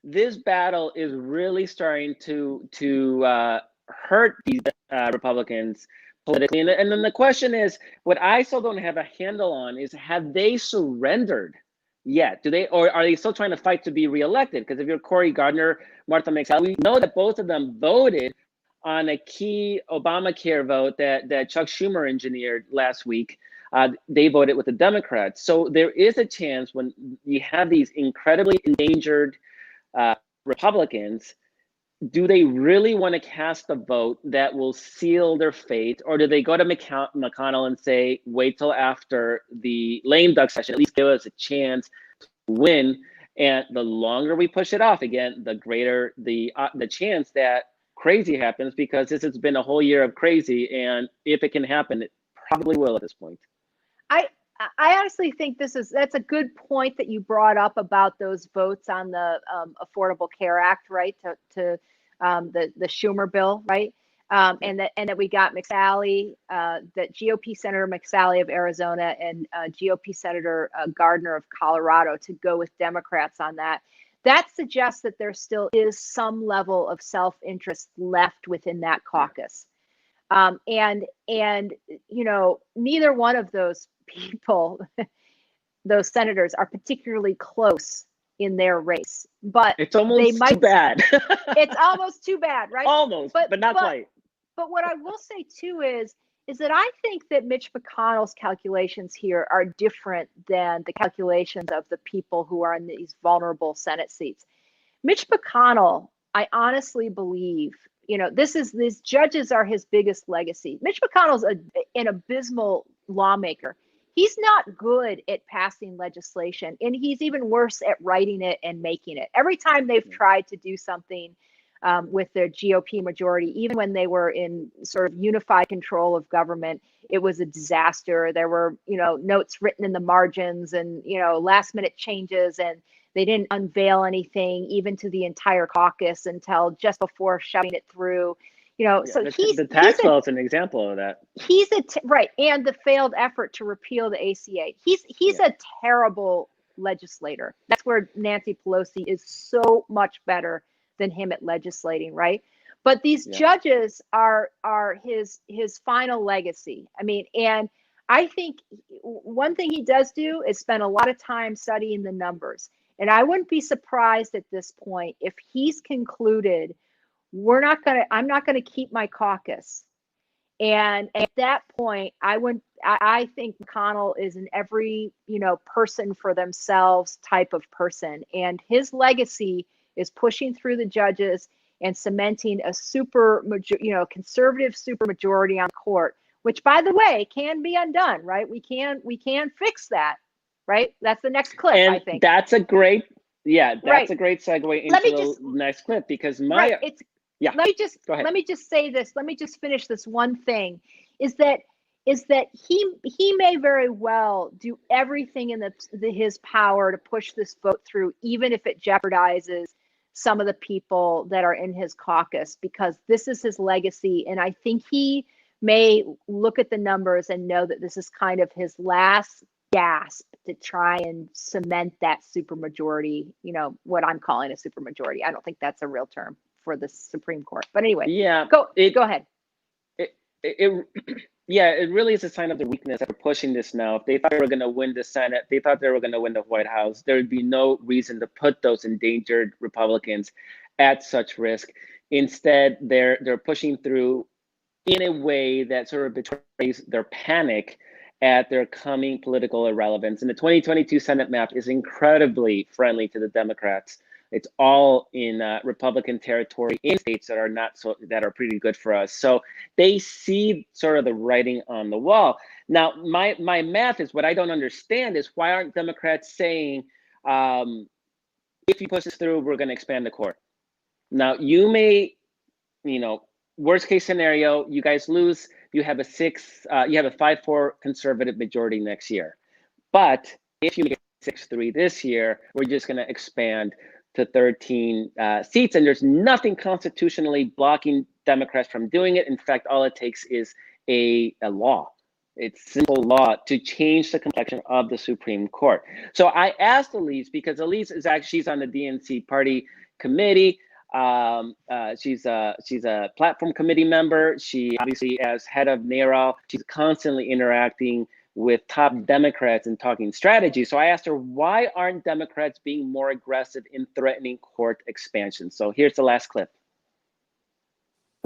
This battle is really starting to hurt these Republicans politically. And then the question is, what I still don't have a handle on is, have they surrendered yet? Do they, or are they still trying to fight to be reelected? Because if you're Cory Gardner, Martha McSally, we know that both of them voted on a key Obamacare vote that Chuck Schumer engineered last week. They voted with the Democrats. So there is a chance when you have these incredibly endangered Republicans, do they really want to cast a vote that will seal their fate? Or do they go to McConnell and say, wait till after the lame duck session, at least give us a chance to win? And the longer we push it off, again, the greater the chance that crazy happens, because this has been a whole year of crazy. And if it can happen, it probably will at this point. I honestly think that's a good point that you brought up about those votes on the Affordable Care Act, right? To the Schumer bill, right? And that we got McSally, that GOP Senator McSally of Arizona and GOP Senator Gardner of Colorado to go with Democrats on that. That suggests that there still is some level of self-interest left within that caucus. And you know, neither one of those people, those senators, are particularly close in their race, but it's almost too bad. It's almost too bad, right? Almost, but not quite. But what I will say too is that I think that Mitch McConnell's calculations here are different than the calculations of the people who are in these vulnerable Senate seats. Mitch McConnell, I honestly believe, you know, these judges are his biggest legacy. Mitch McConnell's an abysmal lawmaker. He's not good at passing legislation, and he's even worse at writing it and making it. Every time they've tried to do something with their GOP majority, even when they were in sort of unified control of government, it was a disaster. There were, you know, notes written in the margins and, you know, last minute changes, and they didn't unveil anything even to the entire caucus until just before shoving it through. You know, yeah, so the tax law is an example of that. Right, and the failed effort to repeal the ACA. He's a terrible legislator. That's where Nancy Pelosi is so much better than him at legislating, right? But these judges are his final legacy. I mean, and I think one thing he does do is spend a lot of time studying the numbers. And I wouldn't be surprised at this point if he's concluded, I'm not gonna keep my caucus. And at that point, I think McConnell is an every, you know, person for themselves type of person. And his legacy is pushing through the judges and cementing a conservative supermajority on court, which, by the way, can be undone, right? We can fix that, right? That's the next clip, and I think. That's a great segue into the next clip, because let me just say this. Let me just finish this one thing, is that he may very well do everything in his power to push this vote through, even if it jeopardizes some of the people that are in his caucus, because this is his legacy. And I think he may look at the numbers and know that this is kind of his last gasp to try and cement that supermajority, you know, what I'm calling a supermajority. I don't think that's a real term for the Supreme Court. But anyway, go ahead. It really is a sign of their weakness that we're pushing this now. If they thought they were going to win the Senate, they thought they were going to win the White House, there would be no reason to put those endangered Republicans at such risk. Instead, they're pushing through in a way that sort of betrays their panic at their coming political irrelevance. And the 2022 Senate map is incredibly friendly to the Democrats. It's all in Republican territory in states that are pretty good for us. So they see sort of the writing on the wall. Now, my math is what I don't understand is why aren't Democrats saying, if you push this through, we're going to expand the court. Now, you may, worst case scenario, you guys lose. You have a 5-4 conservative majority next year. But if you make it 6-3 this year, we're just going to expand to 13 seats, and there's nothing constitutionally blocking Democrats from doing it. In fact, all it takes is a law. It's simple law to change the complexion of the Supreme Court. So I asked Ilyse because Ilyse is she's on the DNC party committee. She's a platform committee member. She obviously, as head of NARAL, she's constantly interacting with top Democrats and talking strategy. So I asked her, why aren't Democrats being more aggressive in threatening court expansion? So here's the last clip.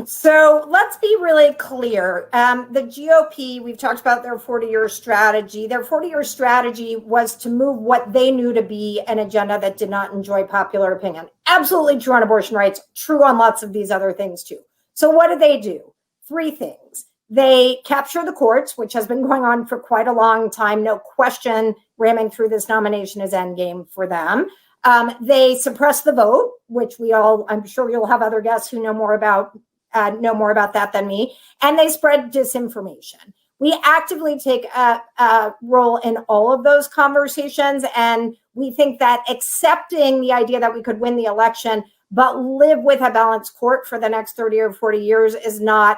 So let's be really clear. The GOP, we've talked about their 40-year strategy. Their 40-year strategy was to move what they knew to be an agenda that did not enjoy popular opinion. Absolutely true on abortion rights, true on lots of these other things too. So what do? 3 things. They capture the courts, which has been going on for quite a long time. No question, ramming through this nomination is endgame for them. They suppress the vote, which I'm sure you'll have other guests who know more about that than me. And they spread disinformation. We actively take a role in all of those conversations. And we think that accepting the idea that we could win the election, but live with a balanced court for the next 30 or 40 years is not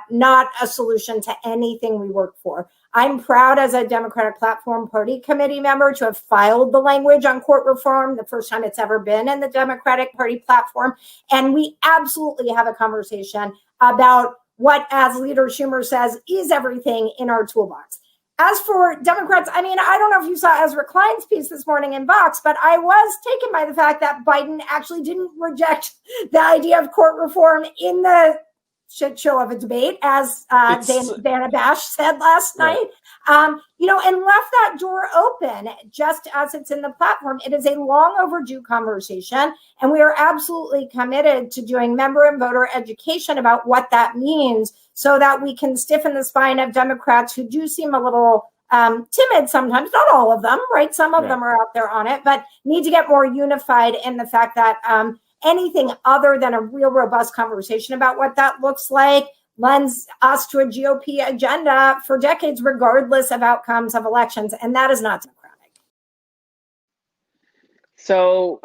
a solution to anything we work for. I'm proud as a Democratic Platform Party Committee member to have filed the language on court reform, the first time it's ever been in the Democratic Party platform. And we absolutely have a conversation about what, as Leader Schumer says, is everything in our toolbox. As for Democrats, I don't know if you saw Ezra Klein's piece this morning in Vox, but I was taken by the fact that Biden actually didn't reject the idea of court reform in the shit show of a debate, as Dana Bash said last night, and left that door open, just as it's in the platform. It is a long overdue conversation, and we are absolutely committed to doing member and voter education about what that means so that we can stiffen the spine of Democrats who do seem a little timid sometimes, not all of them, right? Some of them are out there on it, but need to get more unified in the fact that anything other than a real robust conversation about what that looks like lends us to a GOP agenda for decades, regardless of outcomes of elections. And that is not democratic. So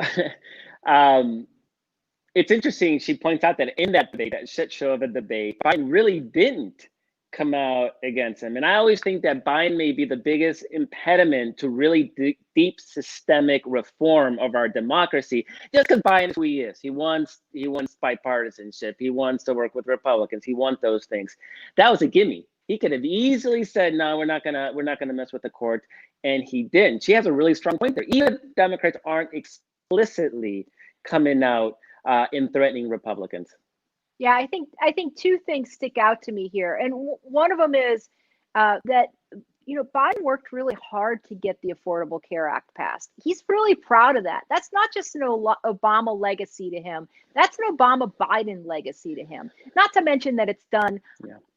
it's interesting. She points out that in that debate, that shit show of a debate, Biden really didn't come out against him. And I always think that Biden may be the biggest impediment to really deep systemic reform of our democracy, just because Biden is who he is. He wants bipartisanship. He wants to work with Republicans. He wants those things. That was a gimme. He could have easily said, no, we're not gonna mess with the court, and he didn't. She has a really strong point there. Even Democrats aren't explicitly coming out in threatening Republicans. Yeah, I think 2 things stick out to me here, and one of them is that Biden worked really hard to get the Affordable Care Act passed. He's really proud of that. That's not just an Obama legacy to him. That's an Obama-Biden legacy to him. Not to mention that it's done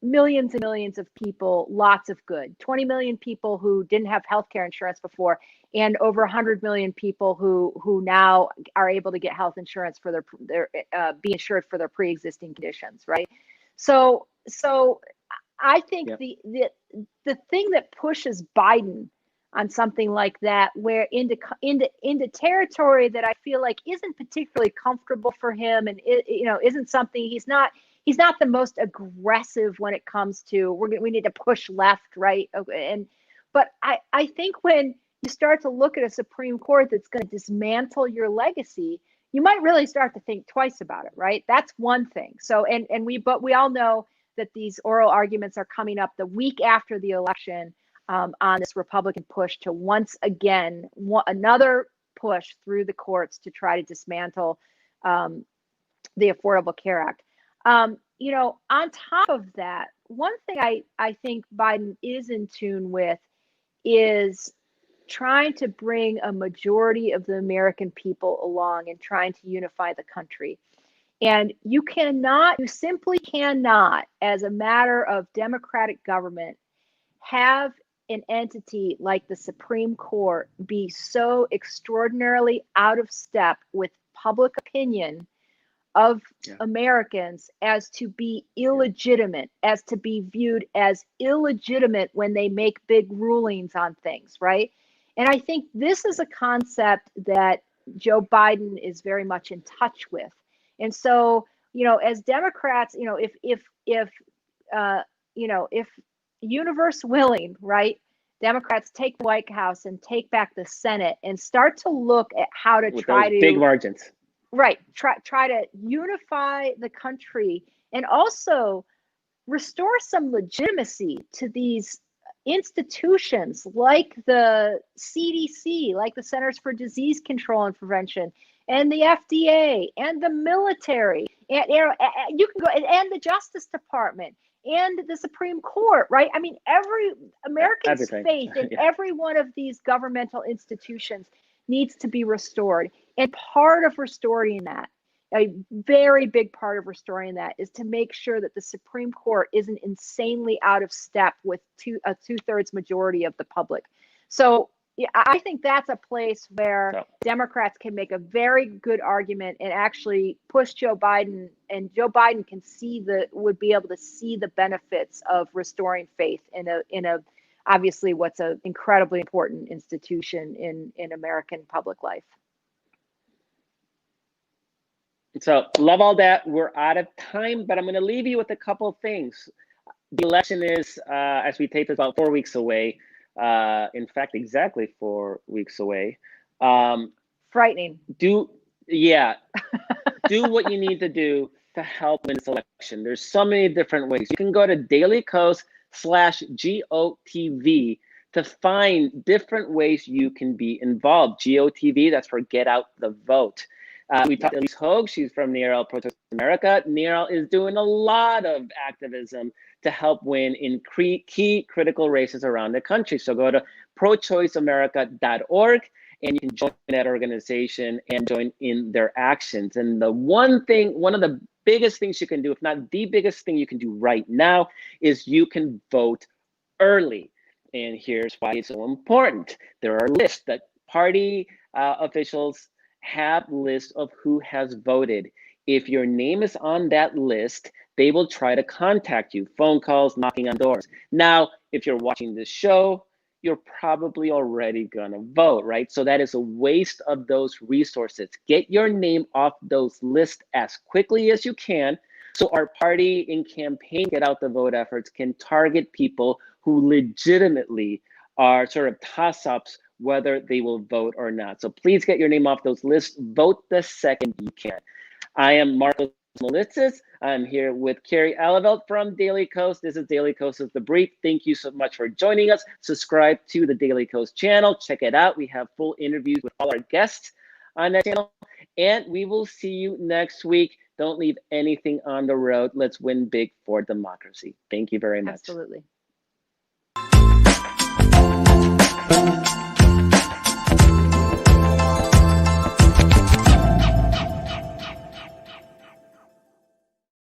millions and millions of people lots of good. 20 million people who didn't have health care insurance before, and over 100 million people who now are able to get health insurance for their be insured for their pre-existing conditions, right? So I think the thing that pushes Biden on something like that, where into territory that I feel like isn't particularly comfortable for him, and isn't something he's not the most aggressive when it comes to we need to push left, right? But I think when you start to look at a Supreme Court that's going to dismantle your legacy, you might really start to think twice about it, right? That's one thing. So but we all know that these oral arguments are coming up the week after the election on this Republican push to once again, another push through the courts to try to dismantle the Affordable Care Act. On top of that, one thing I think Biden is in tune with is trying to bring a majority of the American people along and trying to unify the country. And you simply cannot, as a matter of democratic government, have an entity like the Supreme Court be so extraordinarily out of step with public opinion of Americans as to be illegitimate, as to be viewed as illegitimate when they make big rulings on things, right? And I think this is a concept that Joe Biden is very much in touch with. And so, as Democrats, if universe willing, right, Democrats take the White House and take back the Senate and start to look at how to try to big margins. Right. Try to unify the country and also restore some legitimacy to these institutions like the CDC, like the Centers for Disease Control and Prevention, and the FDA, and the military, and you can go and the Justice Department and the Supreme Court, right? I mean, every American's faith in every one of these governmental institutions needs to be restored. And part of restoring that, a very big part of restoring that, is to make sure that the Supreme Court isn't insanely out of step with a two-thirds majority of the public. So I think that's a place where Democrats can make a very good argument and actually push Joe Biden, and Joe Biden would be able to see the benefits of restoring faith in a obviously what's an incredibly important institution in American public life. So love all that. We're out of time, but I'm going to leave you with a couple of things. The election is, as we tape, about 4 weeks away. In fact, exactly 4 weeks away. Frightening. Do what you need to do to help win this election. There's so many different ways. You can go to dailycoast.com/GOTV to find different ways you can be involved. GOTV, that's for Get Out the Vote. We talked to Ilyse Hogue. She's from NARAL Pro-Choice America. NARAL is doing a lot of activism to help win in key critical races around the country. So go to prochoiceamerica.org and you can join that organization and join in their actions. And one of the biggest things you can do, if not the biggest thing you can do right now, is you can vote early. And here's why it's so important. There are lists that party officials have lists of who has voted. If your name is on that list, they will try to contact you, phone calls, knocking on doors. Now, if you're watching this show, you're probably already gonna vote, right? So that is a waste of those resources. Get your name off those lists as quickly as you can so our party and campaign Get Out the Vote efforts can target people who legitimately are sort of toss-ups whether they will vote or not. So please get your name off those lists. Vote the second you can. I am Markos Moulitsas. I'm here with Kerry Eleveld from Daily Coast. This is Daily Coast is the Brief. Thank you so much for joining us. Subscribe to the Daily Coast channel. Check it out. We have full interviews with all our guests on that channel. And we will see you next week. Don't leave anything on the road. Let's win big for democracy. Thank you very much. Absolutely.